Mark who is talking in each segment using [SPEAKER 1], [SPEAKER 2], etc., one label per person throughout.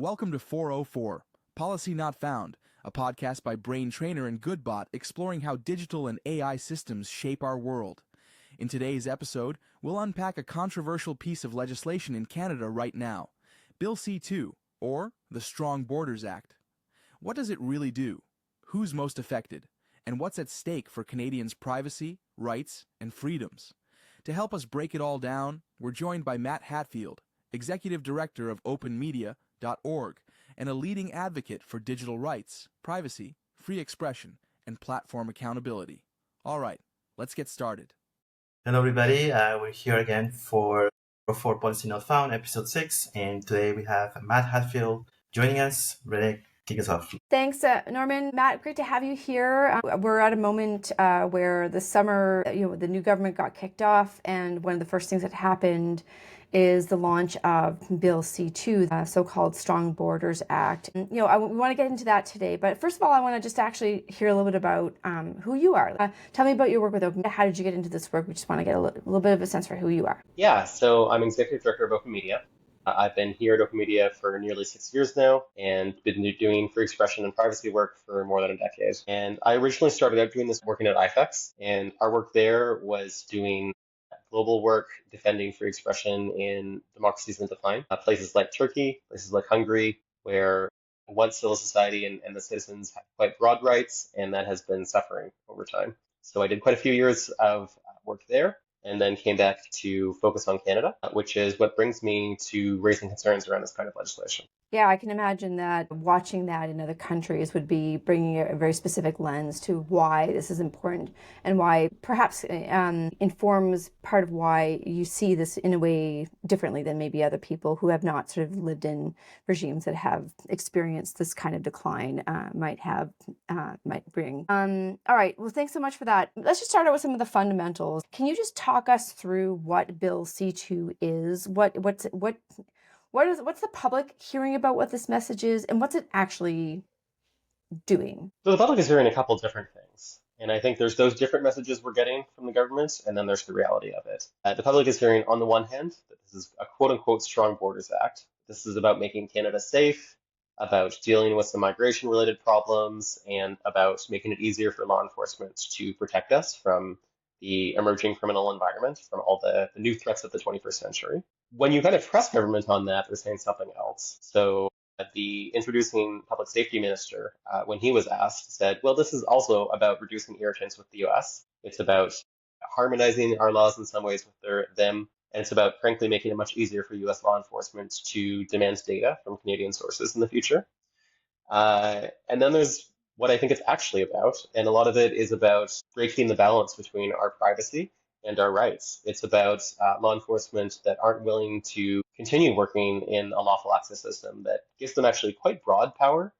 [SPEAKER 1] Welcome to 404, Policy Not Found, a podcast by Brain Trainer and Goodbot exploring how digital and AI systems shape our world. In today's episode, we'll unpack a controversial piece of legislation in Canada right now, Bill C-2, or the Strong Borders Act. What does it really do? Who's most affected? And what's at stake for Canadians' privacy, rights, and freedoms? To help us break it all down, we're joined by Matt Hatfield, Executive Director of openmedia.org, and a leading advocate for digital rights, privacy, free expression, and platform accountability. All right, let's get started.
[SPEAKER 2] Hello, everybody. We're here again for Policy Not Found, episode 6, and today we have Matt Hatfield joining us. Ready? Kick us off.
[SPEAKER 3] Thanks, Norman. Matt, great to have you here. We're at a moment where the summer, the new government got kicked off, and one of the first things that happened is the launch of Bill C-2, so-called Strong Borders Act. And, we want to get into that today, but first of all, I want to just actually hear a little bit about who you are. Tell me about your work with Open Media. How did you get into this work? We just want to get a little bit of a sense for who you are.
[SPEAKER 4] Yeah, so I'm Executive Director of Open Media. I've been here at Open Media for nearly 6 years now and been doing free expression and privacy work for more than a decade. And I originally started out doing this working at IFEX, and our work there was doing global work defending free expression in democracies in decline. Places like Turkey, places like Hungary, where once civil society and the citizens had quite broad rights, and that has been suffering over time. So I did quite a few years of work there, and then came back to focus on Canada, which is what brings me to raising concerns around this kind of legislation.
[SPEAKER 3] Yeah, I can imagine that watching that in other countries would be bringing a very specific lens to why this is important and why perhaps informs part of why you see this in a way differently than maybe other people who have not sort of lived in regimes that have experienced this kind of decline might bring. All right, well, thanks so much for that. Let's just start out with some of the fundamentals. Can you just talk us through what Bill C-2 is? What's the public hearing about what this message is, and what's it actually doing?
[SPEAKER 4] So the public is hearing a couple different things. And I think there's those different messages we're getting from the government, and then there's the reality of it. The public is hearing, on the one hand, that this is a quote-unquote Strong Borders Act. This is about making Canada safe, about dealing with some migration-related problems, and about making it easier for law enforcement to protect us from the emerging criminal environment, from all the new threats of the 21st century. When you kind of press government on that, they're saying something else. So the introducing public safety minister, when he was asked, said, well, this is also about reducing irritants with the US. It's about harmonizing our laws in some ways with them. And it's about, frankly, making it much easier for US law enforcement to demand data from Canadian sources in the future. And then there's what I think it's actually about. And a lot of it is about breaking the balance between our privacy and our rights. It's about law enforcement that aren't willing to continue working in a lawful access system that gives them actually quite broad power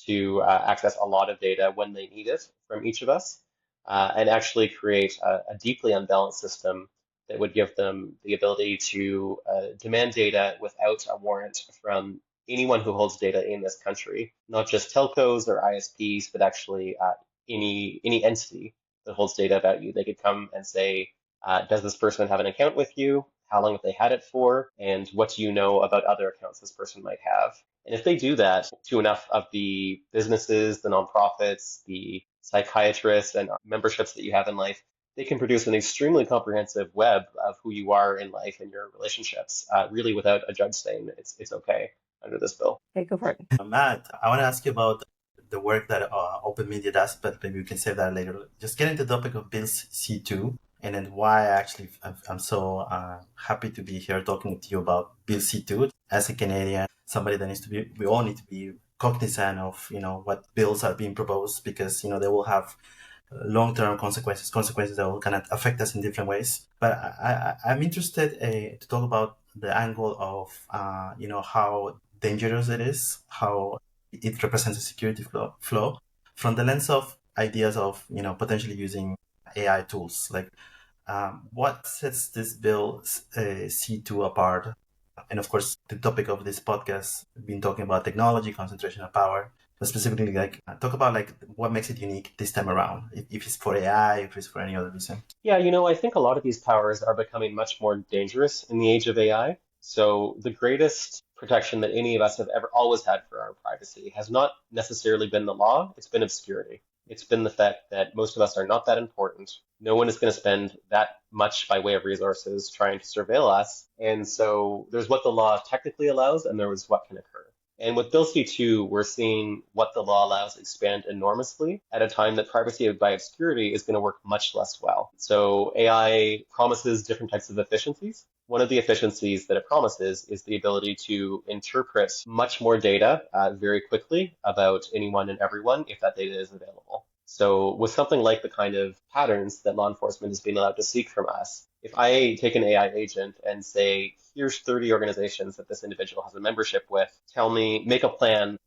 [SPEAKER 4] to access a lot of data when they need it from each of us, and actually create a deeply unbalanced system that would give them the ability to demand data without a warrant from anyone who holds data in this country, not just telcos or ISPs, but actually any entity that holds data about you. They could come and say, does this person have an account with you? How long have they had it for? And what do you know about other accounts this person might have? And if they do that to enough of the businesses, the nonprofits, the psychiatrists and memberships that you have in life, they can produce an extremely comprehensive web of who you are in life and your relationships, really without a judge saying it's okay under this bill.
[SPEAKER 3] Okay, go for it.
[SPEAKER 2] Matt, I want to ask you about the work that Open Media does, but maybe we can save that later. Just get into the topic of Bill C-2. And then why actually I'm so happy to be here talking to you about Bill C-2. As a Canadian, somebody that we all need to be cognizant of, what bills are being proposed, because, they will have long-term consequences that will kind of affect us in different ways. But I'm interested to talk about the angle of, how dangerous it is, how it represents a security flaw from the lens of ideas of, potentially using AI tools. Like, what sets this bill C-2 apart? And of course, the topic of this podcast, we've been talking about technology, concentration of power, but specifically, talk about what makes it unique this time around, if it's for AI, if it's for any other reason.
[SPEAKER 4] Yeah, I think a lot of these powers are becoming much more dangerous in the age of AI. So the greatest protection that any of us have ever always had for our privacy has not necessarily been the law, it's been obscurity. It's been the fact that most of us are not that important. No one is going to spend that much by way of resources trying to surveil us. And so there's what the law technically allows, and there is what can occur. And with Bill C-2, we're seeing what the law allows expand enormously at a time that privacy by obscurity is going to work much less well. So AI promises different types of efficiencies. One of the efficiencies that it promises is the ability to interpret much more data very quickly about anyone and everyone if that data is available. So with something like the kind of patterns that law enforcement is being allowed to seek from us, if I take an AI agent and say, here's 30 organizations that this individual has a membership with, tell me, make a plan,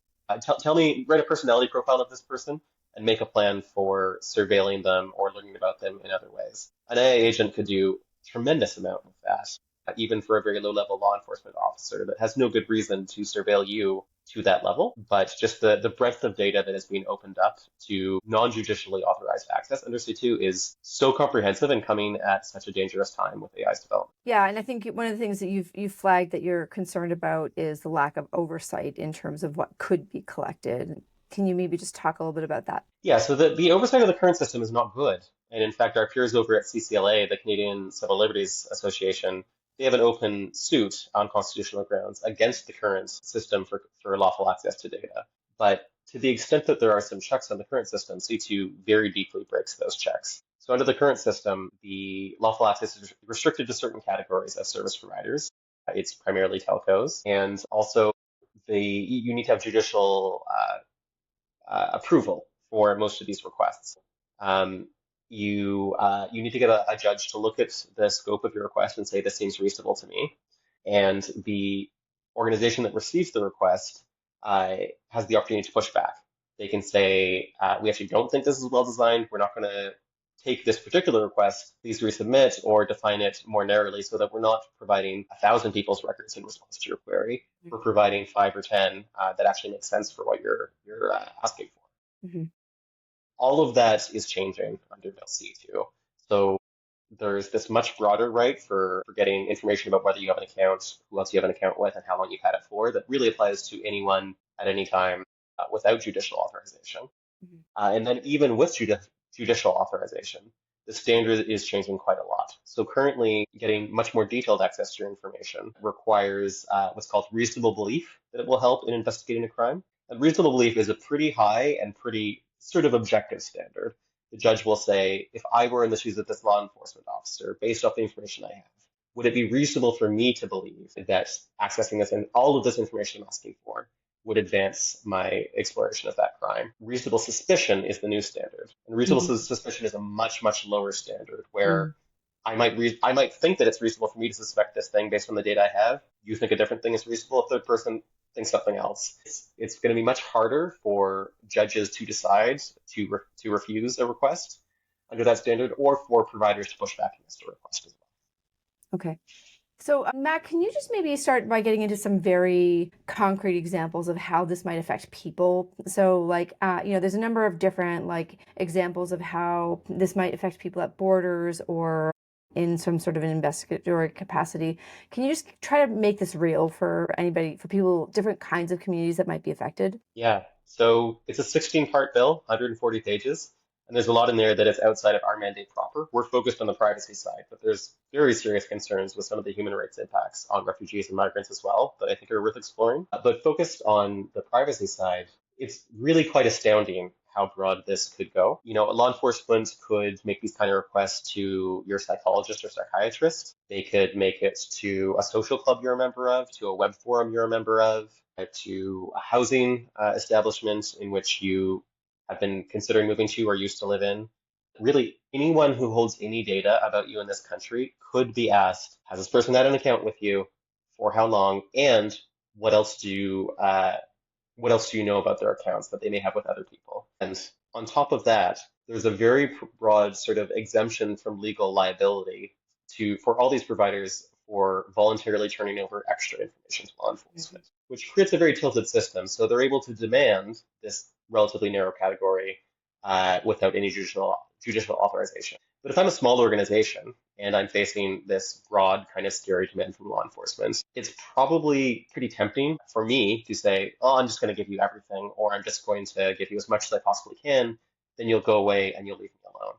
[SPEAKER 4] tell me, write a personality profile of this person and make a plan for surveilling them or learning about them in other ways. An AI agent could do a tremendous amount of that, even for a very low-level law enforcement officer that has no good reason to surveil you to that level, but just the breadth of data that is being opened up to non-judicially authorized access under C2 is so comprehensive and coming at such a dangerous time with AI's development.
[SPEAKER 3] Yeah, and I think one of the things that you've flagged that you're concerned about is the lack of oversight in terms of what could be collected. Can you maybe just talk a little bit about that?
[SPEAKER 4] Yeah, so the oversight of the current system is not good. And in fact, our peers over at CCLA, the Canadian Civil Liberties Association, they have an open suit on constitutional grounds against the current system for lawful access to data. But to the extent that there are some checks on the current system, C2 very deeply breaks those checks. So under the current system, the lawful access is restricted to certain categories of service providers. It's primarily telcos. And also, you need to have judicial approval for most of these requests. You need to get a judge to look at the scope of your request and say, this seems reasonable to me. And the organization that receives the request has the opportunity to push back. They can say, we actually don't think this is well designed. We're not going to take this particular request. Please resubmit or define it more narrowly so that we're not providing 1,000 people's records in response to your query. We're providing 5 or 10 that actually make sense for what you're asking for.
[SPEAKER 3] Mm-hmm.
[SPEAKER 4] All of that is changing under Bill C-2. So there's this much broader right for getting information about whether you have an account, who else you have an account with, and how long you've had it for that really applies to anyone at any time without judicial authorization.
[SPEAKER 3] Mm-hmm.
[SPEAKER 4] And then even with judicial authorization, the standard is changing quite a lot. So currently, getting much more detailed access to your information requires what's called reasonable belief that it will help in investigating a crime. And reasonable belief is a pretty high and pretty sort of objective standard. The judge will say, if I were in the shoes of this law enforcement officer, based off the information I have, would it be reasonable for me to believe that accessing this and all of this information I'm asking for would advance my exploration of that crime? Reasonable suspicion is the new standard. And reasonable suspicion is a much, much lower standard where I might think that it's reasonable for me to suspect this thing based on the data I have. You think a different thing is reasonable. A third person thinks something else. It's going to be much harder for judges to decide to refuse a request under that standard, or for providers to push back against a request as well.
[SPEAKER 3] Okay. So Matt, can you just maybe start by getting into some very concrete examples of how this might affect people? So there's a number of different examples of how this might affect people at borders or in some sort of an investigatory capacity. Can you just try to make this real for anybody, for people, different kinds of communities that might be affected?
[SPEAKER 4] Yeah. So it's a 16-part bill, 140 pages. And there's a lot in there that is outside of our mandate proper. We're focused on the privacy side, but there's very serious concerns with some of the human rights impacts on refugees and migrants as well that I think are worth exploring. But focused on the privacy side, it's really quite astounding how broad this could go. Law enforcement could make these kind of requests to your psychologist or psychiatrist. They could make it to a social club you're a member of, to a web forum you're a member of, to a housing establishment in which you have been considering moving to or used to live in. Really, anyone who holds any data about you in this country could be asked, has this person had an account with you? For how long? And what else do you know about their accounts that they may have with other people? And on top of that, there's a very broad sort of exemption from legal liability for all these providers for voluntarily turning over extra information to law enforcement, which creates a very tilted system. So they're able to demand this relatively narrow category without any judicial authorization. But if I'm a small organization and I'm facing this broad kind of scary demand from law enforcement, it's probably pretty tempting for me to say, oh, I'm just going to give you everything, or I'm just going to give you as much as I possibly can. Then you'll go away and you'll leave me alone.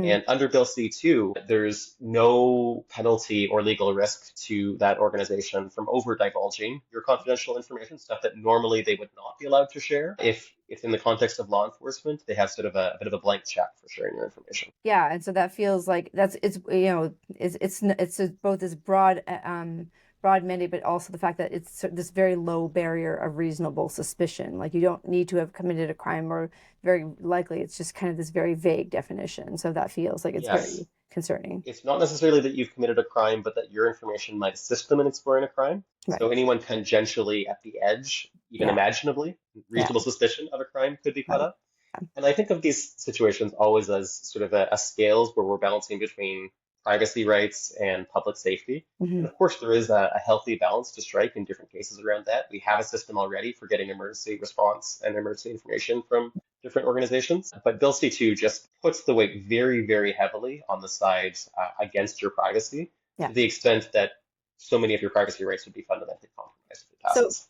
[SPEAKER 4] And under Bill C-2, there's no penalty or legal risk to that organization from over divulging your confidential information, stuff that normally they would not be allowed to share. If in the context of law enforcement, they have sort of a bit of a blank check for sharing your information.
[SPEAKER 3] Yeah, and so that feels like it's both this broad mandate, but also the fact that it's this very low barrier of reasonable suspicion. Like you don't need to have committed a crime, or very likely it's just kind of this very vague definition. So that feels like it's very concerning.
[SPEAKER 4] It's not necessarily that you've committed a crime, but that your information might assist them in exploring a crime. Right. So anyone tangentially at the edge, even imaginably, reasonable suspicion of a crime could be caught up. And I think of these situations always as sort of a scales where we're balancing between privacy rights and public safety. And of course, there is a healthy balance to strike in different cases around that. We have a system already for getting emergency response and emergency information from different organizations. But Bill C-2 just puts the weight very, very heavily on the side against your privacy to the extent that so many of your privacy rights would be fundamentally compromised if it passes.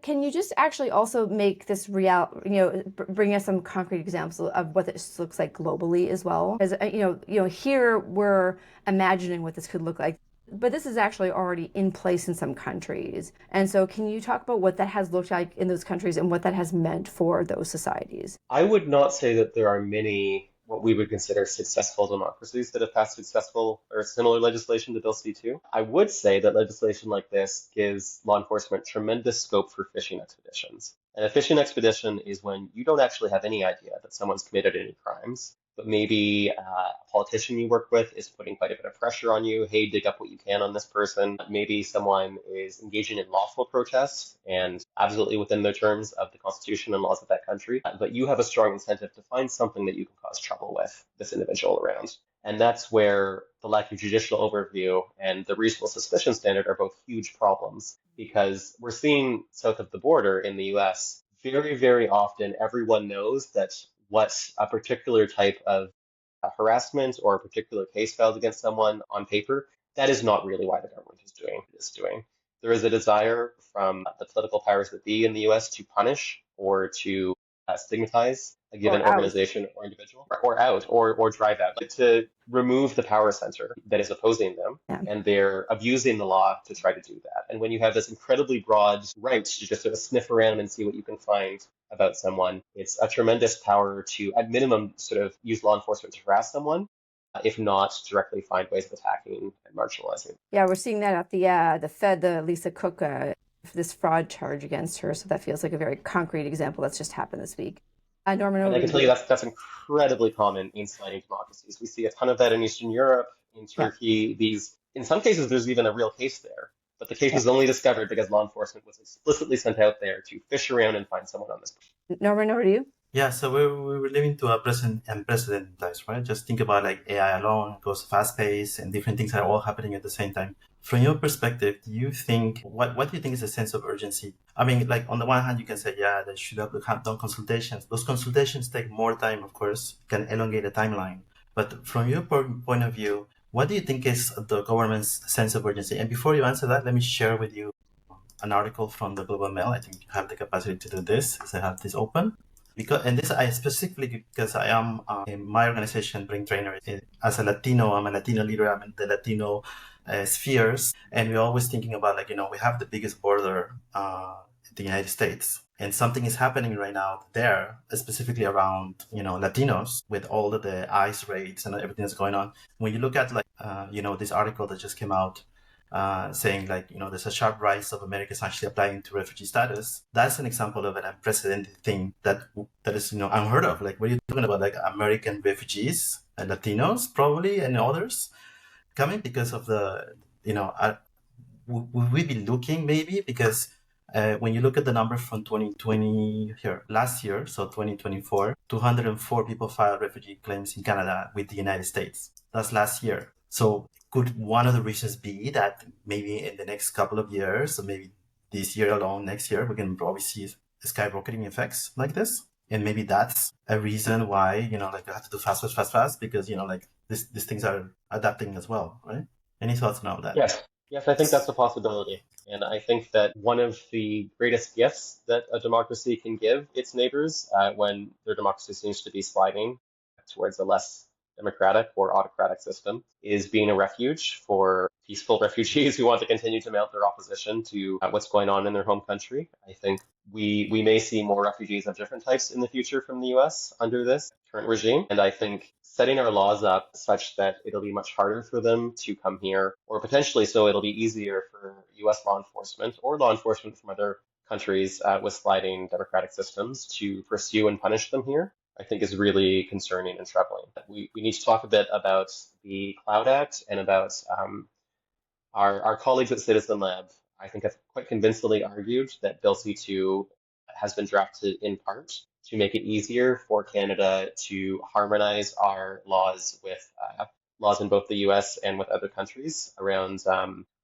[SPEAKER 3] Can you just actually also make this bring us some concrete examples of what this looks like globally as well? As here we're imagining what this could look like, but this is actually already in place in some countries. And so can you talk about what that has looked like in those countries and what that has meant for those societies?
[SPEAKER 4] I would not say that there are many what we would consider successful democracies that have passed successful or similar legislation to Bill C-2. I would say that legislation like this gives law enforcement tremendous scope for fishing expeditions. And a fishing expedition is when you don't actually have any idea that someone's committed any crimes, but maybe a politician you work with is putting quite a bit of pressure on you. Hey, dig up what you can on this person. Maybe someone is engaging in lawful protests and absolutely within the terms of the Constitution and laws of that country. But you have a strong incentive to find something that you can cause trouble with this individual around. And that's where the lack of judicial overview and the reasonable suspicion standard are both huge problems, because we're seeing south of the border in the US, very, very often everyone knows that what a particular type of harassment or a particular case filed against someone on paper, that is not really why the government is doing what it's doing. There is a desire from the political powers that be in the US to punish or to stigmatize a given organization or individual, or drive out, to remove the power center that is opposing them. And they're abusing the law to try to do that. And when you have this incredibly broad right to just sort of sniff around and see what you can find about someone, it's a tremendous power to, at minimum, sort of use law enforcement to harass someone, if not directly find ways of attacking and marginalizing.
[SPEAKER 3] Yeah, we're seeing that at the Fed, the Lisa Cook, this fraud charge against her. So that feels like a very concrete example that's just happened this week. Norman,
[SPEAKER 4] and I can tell you that's incredibly common in sliding democracies. We see a ton of that in Eastern Europe, in Turkey. In some cases, there's even a real case there. But the case was only discovered because law enforcement was explicitly sent out there to fish around and find someone on this.
[SPEAKER 3] Norman, over to you.
[SPEAKER 2] Yeah, so we were living to a unprecedented times, right? Just think about like AI alone, it goes fast paced and different things are all happening at the same time. From your perspective, do you think, what do you think is a sense of urgency? I mean, like on the one hand, you can say, yeah, they should have done consultations. Those consultations take more time, of course, can elongate the timeline. But from your point of view, what do you think is the government's sense of urgency? And before you answer that, let me share with you an article from the Global Mail. I think you have the capacity to do this, as I have this open. I specifically, because I am in my organization, Brain Trainer, as a Latino, I'm a Latino leader, I'm in the Latino spheres. And we're always thinking about, we have the biggest border in the United States. And something is happening right now there, specifically around, Latinos, with all of the ICE raids and everything that's going on. When you look at, this article that just came out, saying there's a sharp rise of Americans actually applying to refugee status. That's an example of an unprecedented thing that is unheard of. Like, what are you talking about? Like American refugees and Latinos probably and others coming because of the would we be looking maybe because when you look at the number from 2020 last year, so 2024, 204 people filed refugee claims in Canada with the United States. That's last year. So could one of the reasons be that maybe in the next couple of years, or maybe this year alone, next year, we can probably see skyrocketing effects like this? And maybe that's a reason why, like, you have to do fast, fast, fast, fast, because, like, these things are adapting as well, right? Any thoughts on that?
[SPEAKER 4] Yes, yes, I think that's a possibility. And I think that one of the greatest gifts that a democracy can give its neighbors when their democracy seems to be sliding towards a less democratic or autocratic system is being a refuge for peaceful refugees who want to continue to mount their opposition to what's going on in their home country. I think we may see more refugees of different types in the future from the US under this current regime. And I think setting our laws up such that it'll be much harder for them to come here, or potentially so it'll be easier for US law enforcement or law enforcement from other countries with sliding democratic systems to pursue and punish them here, I think is really concerning and troubling. We need to talk a bit about the Cloud Act and about our colleagues at Citizen Lab, I think, have quite convincingly argued that Bill C-2 has been drafted in part to make it easier for Canada to harmonize our laws with laws in both the US and with other countries around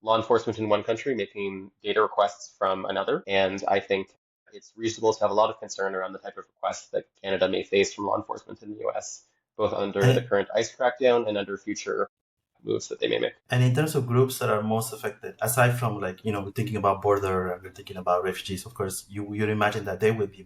[SPEAKER 4] law enforcement in one country making data requests from another. And I think it's reasonable to have a lot of concern around the type of requests that Canada may face from law enforcement in the US, both under the current ICE crackdown and under future moves that they may make.
[SPEAKER 2] And in terms of groups that are most affected, aside from, like, we're thinking about border and we're thinking about refugees, of course, you'd imagine that they would be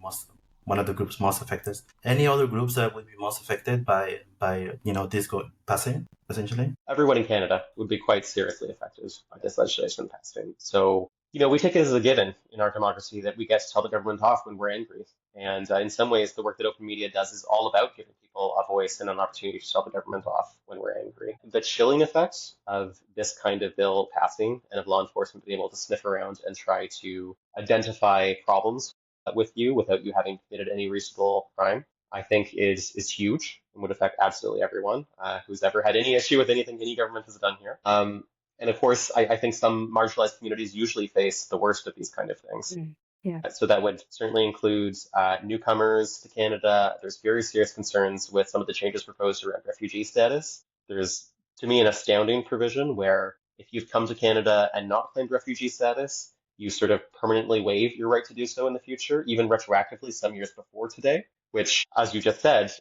[SPEAKER 2] one of the groups most affected. Any other groups that would be most affected by this passing, essentially?
[SPEAKER 4] Everyone in Canada would be quite seriously affected by this legislation passing. So, we take it as a given in our democracy that we get to tell the government off when we're angry. And in some ways, the work that open media does is all about giving people a voice and an opportunity to tell the government off when we're angry. The chilling effect of this kind of bill passing and of law enforcement being able to sniff around and try to identify problems with you without you having committed any reasonable crime, I think is huge and would affect absolutely everyone who's ever had any issue with anything any government has done here. And of course, I think some marginalized communities usually face the worst of these kind of things.
[SPEAKER 3] Yeah.
[SPEAKER 4] So that would certainly include newcomers to Canada. There's very serious concerns with some of the changes proposed around refugee status. There's, to me, an astounding provision where if you've come to Canada and not claimed refugee status, you sort of permanently waive your right to do so in the future, even retroactively some years before today, which, as you just said,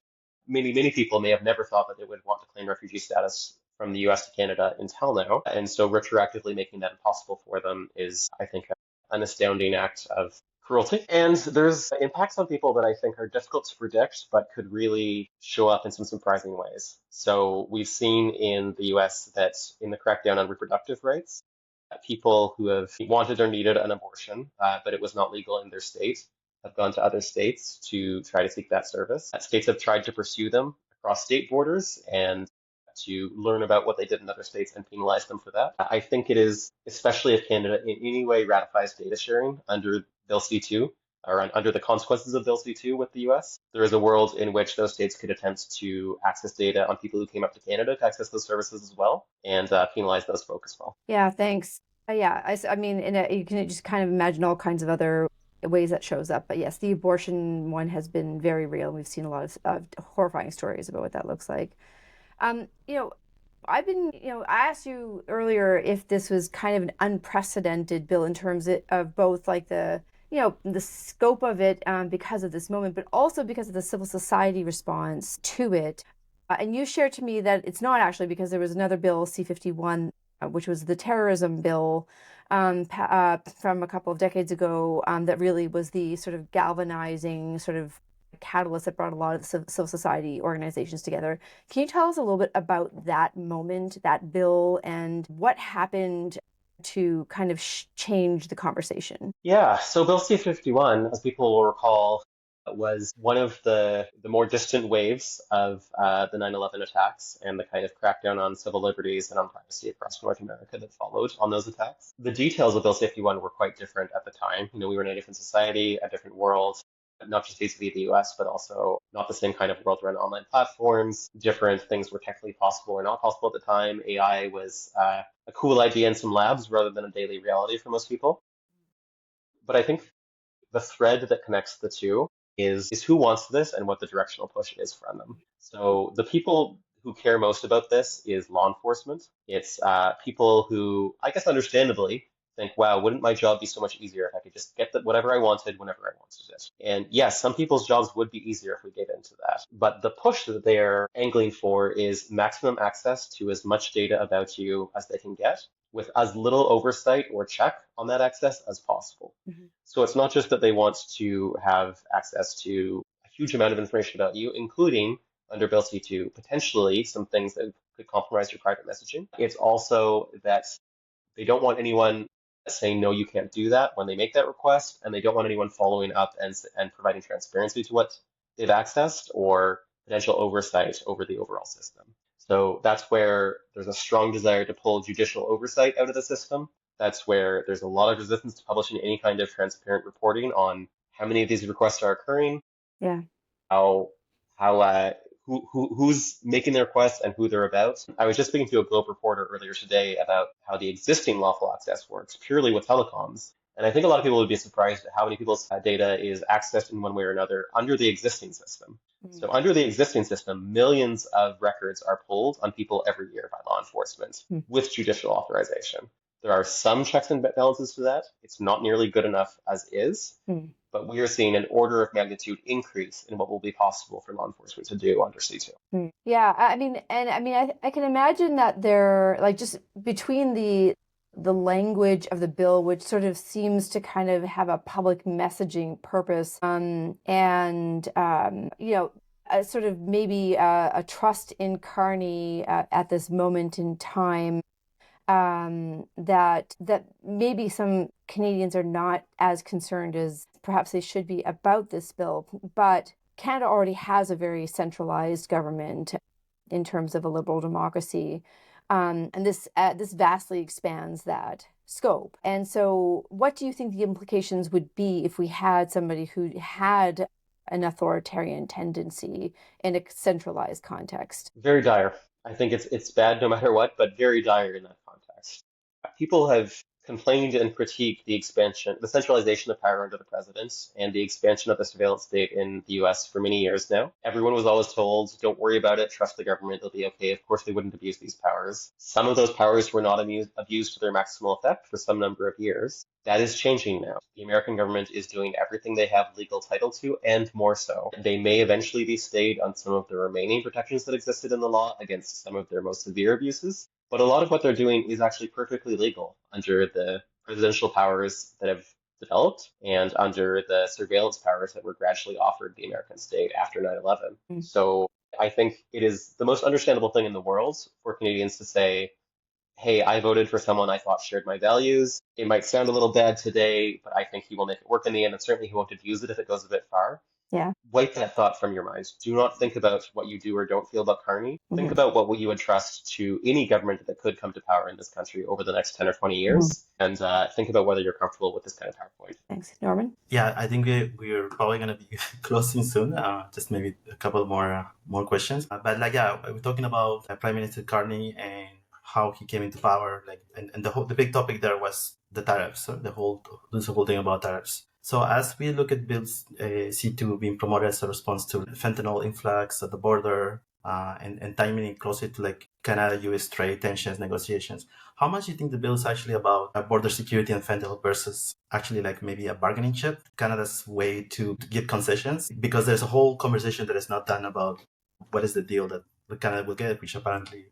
[SPEAKER 4] many people may have never thought that they would want to claim refugee status from the US to Canada until now. And so retroactively making that impossible for them is, I think, an astounding act of cruelty. And there's impacts on people that I think are difficult to predict, but could really show up in some surprising ways. So we've seen in the US that in the crackdown on reproductive rights, people who have wanted or needed an abortion, but it was not legal in their state, have gone to other states to try to seek that service. States have tried to pursue them across state borders and to learn about what they did in other states and penalize them for that. I think it is, especially if Canada in any way ratifies data sharing under Bill C-2, or under the consequences of Bill C-2 with the US, there is a world in which those states could attempt to access data on people who came up to Canada to access those services as well, and penalize those folk as well.
[SPEAKER 3] Yeah, thanks. I mean, you can just kind of imagine all kinds of other ways that shows up. But yes, the abortion one has been very real. We've seen a lot of horrifying stories about what that looks like. I asked you earlier if this was kind of an unprecedented bill in terms of both like the scope of it because of this moment, but also because of the civil society response to it. And you shared to me that it's not actually because there was another bill, C-51, which was the terrorism bill from a couple of decades ago that really was the sort of galvanizing sort of catalyst that brought a lot of the civil society organizations together. Can you tell us a little bit about that moment, that bill, and what happened to kind of change the conversation?
[SPEAKER 4] Yeah, so Bill C-51, as people will recall, was one of the more distant waves of the 9/11 attacks and the kind of crackdown on civil liberties and on privacy across North America that followed on those attacks. The details of Bill C-51 were quite different at the time. We were in a different society, a different world, not just vis-a-vis the US, but also not the same kind of world around online platforms. Different things were technically possible or not possible at the time. AI was a cool idea in some labs rather than a daily reality for most people. But I think the thread that connects the two is who wants this and what the directional push is from them. So the people who care most about this is law enforcement. It's people who, I guess understandably, think, wow, wouldn't my job be so much easier if I could just get whatever I wanted whenever I wanted it? And yes, some people's jobs would be easier if we gave into that. But the push that they're angling for is maximum access to as much data about you as they can get, with as little oversight or check on that access as possible.
[SPEAKER 3] Mhm.
[SPEAKER 4] So it's not just that they want to have access to a huge amount of information about you, including under Bill C-2, potentially some things that could compromise your private messaging. It's also that they don't want anyone saying, no, you can't do that when they make that request, and they don't want anyone following up and providing transparency to what they've accessed or potential oversight over the overall system. So that's where there's a strong desire to pull judicial oversight out of the system. That's where there's a lot of resistance to publishing any kind of transparent reporting on how many of these requests are occurring,
[SPEAKER 3] Yeah.
[SPEAKER 4] how who's making the requests and who they're about. I was just speaking to a Globe reporter earlier today about how the existing lawful access works purely with telecoms. And I think a lot of people would be surprised at how many people's data is accessed in one way or another under the existing system. So under the existing system, millions of records are pulled on people every year by law enforcement with judicial authorization. There are some checks and balances to that. It's not nearly good enough as is, but we are seeing an order of magnitude increase in what will be possible for law enforcement to do under C-2.
[SPEAKER 3] Yeah, I can imagine that they're like just between the language of the bill, which sort of seems to kind of have a public messaging purpose, and sort of maybe a trust in Carney at this moment in time. That maybe some Canadians are not as concerned as perhaps they should be about this bill, but Canada already has a very centralized government in terms of a liberal democracy, and this vastly expands that scope. And so, what do you think the implications would be if we had somebody who had an authoritarian tendency in a centralized context?
[SPEAKER 4] Very dire. I think it's bad no matter what, but very dire in that context. People have complained and critiqued the centralization of power under the president and the expansion of the surveillance state in the US for many years now. Everyone was always told, don't worry about it, trust the government, they'll be okay. Of course, they wouldn't abuse these powers. Some of those powers were not abused to their maximal effect for some number of years. That is changing now. The American government is doing everything they have legal title to, and more so. They may eventually be stayed on some of the remaining protections that existed in the law against some of their most severe abuses. But a lot of what they're doing is actually perfectly legal under the presidential powers that have developed and under the surveillance powers that were gradually offered the American state after 9/11. So I think it is the most understandable thing in the world for Canadians to say, hey, I voted for someone I thought shared my values. It might sound a little bad today, but I think he will make it work in the end, and certainly he won't abuse it if it goes a bit far.
[SPEAKER 3] Yeah.
[SPEAKER 4] Wipe that thought from your mind. Do not think about what you do or don't feel about Carney. Think about what you would trust to any government that could come to power in this country over the next 10 or 20 years, and think about whether you're comfortable with this kind of PowerPoint.
[SPEAKER 3] Thanks. Norman?
[SPEAKER 2] Yeah, I think we're probably going to be closing soon. Just maybe a couple more questions. But we're talking about Prime Minister Carney and how he came into power. And the big topic there was the tariffs. So the whole thing about tariffs. So as we look at Bill C-2 being promoted as a response to fentanyl influx at the border and timing it closer to Canada-US trade tensions, negotiations, how much do you think the bill is actually about border security and fentanyl versus actually maybe a bargaining chip, Canada's way to give concessions? Because there's a whole conversation that is not done about what is the deal that Canada will get, which apparently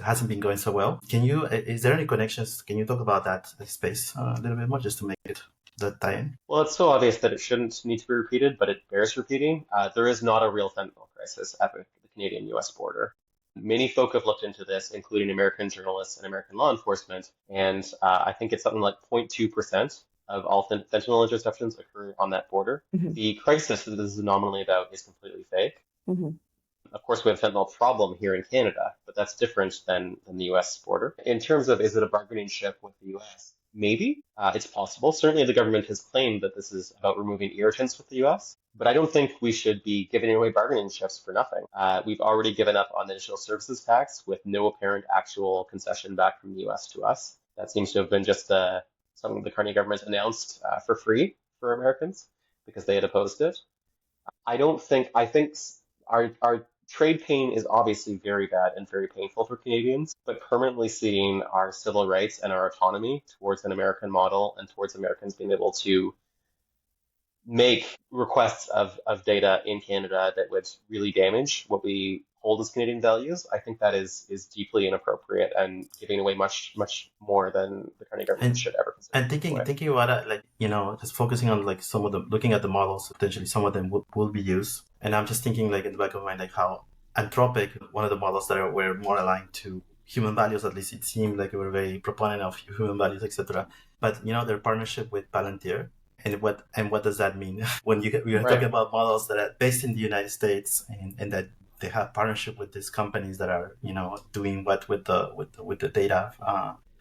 [SPEAKER 2] hasn't been going so well. Is there any connections? Can you talk about that space a little bit more just to make it that tie-in?
[SPEAKER 4] Well, it's so obvious that it shouldn't need to be repeated, but it bears repeating. There is not a real fentanyl crisis at the Canadian-US border. Many folk have looked into this, including American journalists and American law enforcement, and I think it's something like 0.2% of all fentanyl interceptions occur on that border. The crisis that this is nominally about is completely fake. Of course, we have a fentanyl problem here in Canada, but that's different than the US border. In terms of, is it a bargaining chip with the US? Maybe. It's possible. Certainly the government has claimed that this is about removing irritants with the US, but I don't think we should be giving away bargaining chips for nothing. We've already given up on the digital services tax with no apparent actual concession back from the US to us. That seems to have been just something the Carney government announced for free for Americans because they had opposed it. I think our Trade pain is obviously very bad and very painful for Canadians, but permanently ceding our civil rights and our autonomy towards an American model and towards Americans being able to make requests of data in Canada that would really damage what we hold as Canadian values, I think that is deeply inappropriate and giving away much more than the Carney government
[SPEAKER 2] And
[SPEAKER 4] should ever consider.
[SPEAKER 2] and thinking about it, like, just focusing on like some of them, looking at the models, potentially some of them will be used. And I'm just thinking like in the back of my mind, like how Anthropic, one of the models that were more aligned to human values, at least it seemed like they were very proponent of human values, etc. But their partnership with Palantir, and what does that mean when we're
[SPEAKER 4] Right.
[SPEAKER 2] talking about models that are based in the United States, and that they have partnership with these companies that are doing what with the data.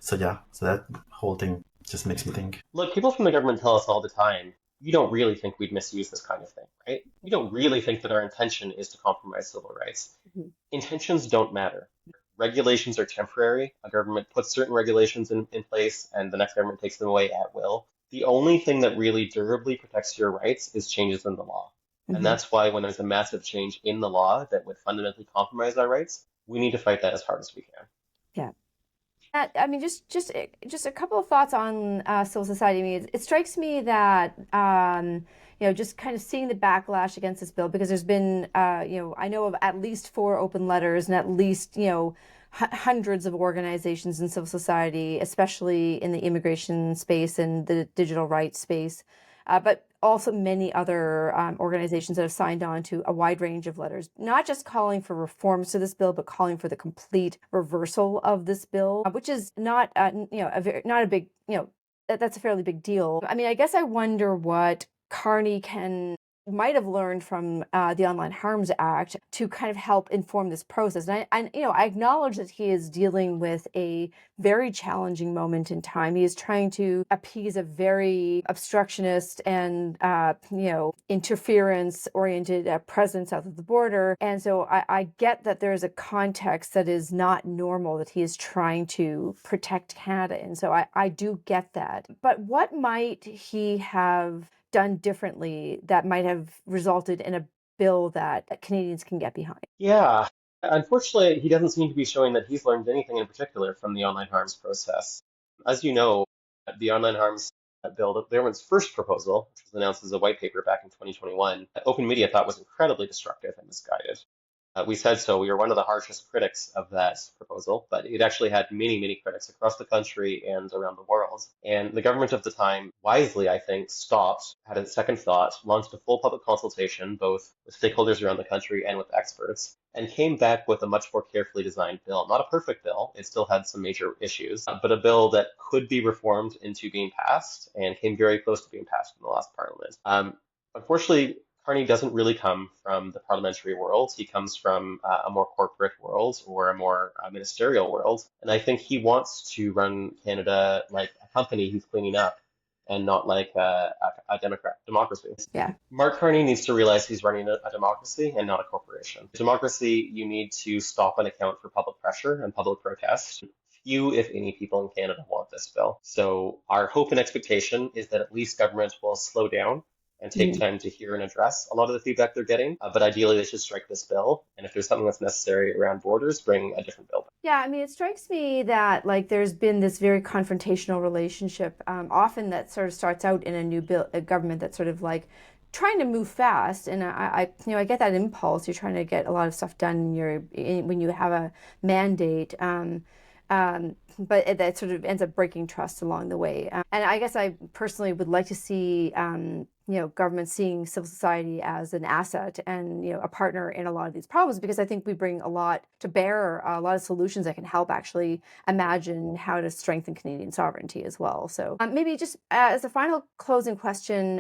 [SPEAKER 2] So that whole thing just makes me think.
[SPEAKER 4] Look, people from the government tell us all the time, you don't really think we'd misuse this kind of thing, right? You don't really think that our intention is to compromise civil rights.
[SPEAKER 3] Mhm.
[SPEAKER 4] Intentions don't matter. Regulations are temporary. A government puts certain regulations in place and the next government takes them away at will. The only thing that really durably protects your rights is changes in the law.
[SPEAKER 3] Mhm.
[SPEAKER 4] And that's why when there's a massive change in the law that would fundamentally compromise our rights, we need to fight that as hard as we can.
[SPEAKER 3] Yeah. I mean, just a couple of thoughts on civil society. I mean, it strikes me that just kind of seeing the backlash against this bill, because there's been I know of at least 4 open letters and at least hundreds of organizations in civil society, especially in the immigration space and the digital rights space, but also many other organizations that have signed on to a wide range of letters, not just calling for reforms to this bill, but calling for the complete reversal of this bill, which is not not a big, that's a fairly big deal. I mean, I guess I wonder what Carney might have learned from the Online Harms Act to kind of help inform this process. And I acknowledge that he is dealing with a very challenging moment in time. He is trying to appease a very obstructionist and interference-oriented presence south of the border. And so I get that there is a context that is not normal, that he is trying to protect Canada. And so I do get that. But what might he have done differently that might have resulted in a bill that Canadians can get behind?
[SPEAKER 4] Yeah. Unfortunately, he doesn't seem to be showing that he's learned anything in particular from the online harms process. As you know, the online harms bill, the government's first proposal, which was announced as a white paper back in 2021, open media thought was incredibly destructive and misguided. We said so. We were one of the harshest critics of that proposal, but it actually had many critics across the country and around the world. And the government of the time wisely, I think, stopped, had a second thought, launched a full public consultation, both with stakeholders around the country and with experts, and came back with a much more carefully designed bill. Not a perfect bill. It still had some major issues, but a bill that could be reformed into being passed and came very close to being passed in the last parliament. Unfortunately, Carney doesn't really come from the parliamentary world. He comes from a more corporate world or a more ministerial world. And I think he wants to run Canada like a company he's cleaning up and not like a democracy.
[SPEAKER 3] Yeah.
[SPEAKER 4] Mark Carney needs to realize he's running a democracy and not a corporation. Democracy, you need to stop and account for public pressure and public protest. Few, if any, people in Canada want this bill. So our hope and expectation is that at least government will slow down and take time to hear and address a lot of the feedback they're getting. But ideally, they should strike this bill. And if there's something that's necessary around borders, bring a different bill.
[SPEAKER 3] Yeah, I mean, it strikes me that there's been this very confrontational relationship, often that sort of starts out in a government that's sort of trying to move fast. And I get that impulse. You're trying to get a lot of stuff done when you have a mandate. But that sort of ends up breaking trust along the way. And I guess I personally would like to see government seeing civil society as an asset and a partner in a lot of these problems, because I think we bring a lot to bear, a lot of solutions that can help actually imagine how to strengthen Canadian sovereignty as well. So maybe just as a final closing question,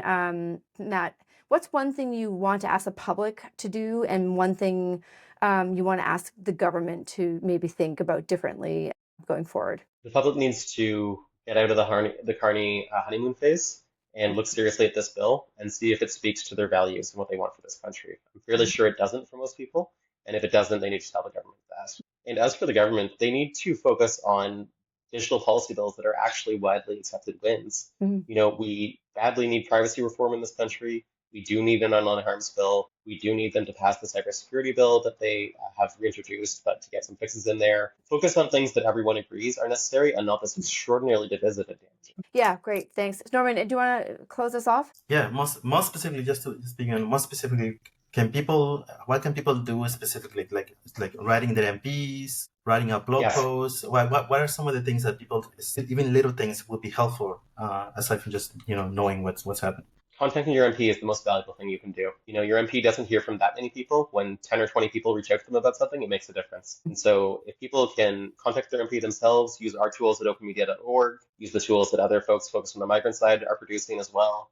[SPEAKER 3] Matt, what's one thing you want to ask the public to do, and one thing you want to ask the government to maybe think about differently going forward?
[SPEAKER 4] The public needs to get out of the Carney honeymoon phase and look seriously at this bill and see if it speaks to their values and what they want for this country. I'm fairly sure it doesn't for most people. And if it doesn't, they need to tell the government that. And as for the government, they need to focus on digital policy bills that are actually widely accepted wins. We badly need privacy reform in this country. We do need an online harms bill. We do need them to pass the cybersecurity bill that they have reintroduced, but to get some fixes in there. Focus on things that everyone agrees are necessary and not this extraordinarily divisive and damaging.
[SPEAKER 3] Yeah, great. Thanks. Norman, do you want to close us off?
[SPEAKER 2] Yeah, more specifically, just to speak on more specifically, what can people do specifically, like writing their MPs, writing a blog post? What are some of the things that people, even little things, would be helpful aside from just knowing what's happening?
[SPEAKER 4] Contacting your MP is the most valuable thing you can do. Your MP doesn't hear from that many people. When 10 or 20 people reach out to them about something, it makes a difference. And so if people can contact their MP themselves, use our tools at openmedia.org, use the tools that other folks focused on the migrant side are producing as well,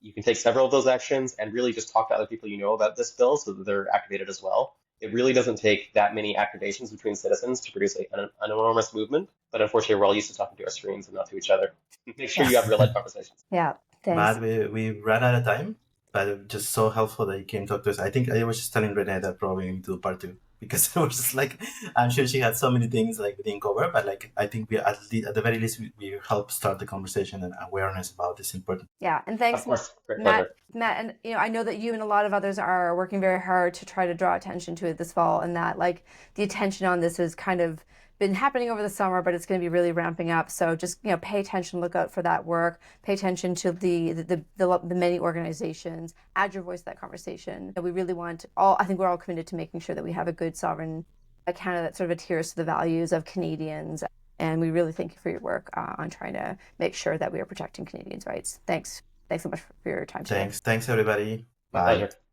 [SPEAKER 4] you can take several of those actions and really just talk to other people you know about this bill so that they're activated as well. It really doesn't take that many activations between citizens to produce an enormous movement. But unfortunately, we're all used to talking to our screens and not to each other. Make sure you have real life conversations.
[SPEAKER 3] Yeah. Thanks.
[SPEAKER 2] Matt, we ran out of time, but it was just so helpful that you came talk to us. I think I was just telling Renee that probably we need to do part 2 because it was just like, I'm sure she had so many things like we didn't cover, but like I think we at the very least we helped start the conversation and awareness about this important.
[SPEAKER 3] Yeah, and thanks,
[SPEAKER 4] of course. Great
[SPEAKER 3] Matt. And I know that you and a lot of others are working very hard to try to draw attention to it this fall, and that like the attention on this has kind of been happening over the summer, but it's going to be really ramping up. So just pay attention, look out for that work, pay attention to the many organizations, add your voice to that conversation. We really want I think we're all committed to making sure that we have a good sovereign Canada that sort of adheres to the values of Canadians. And we really thank you for your work on trying to make sure that we are protecting Canadians' rights. Thanks so much for your time today.
[SPEAKER 2] Thanks everybody.
[SPEAKER 4] Bye. Pleasure.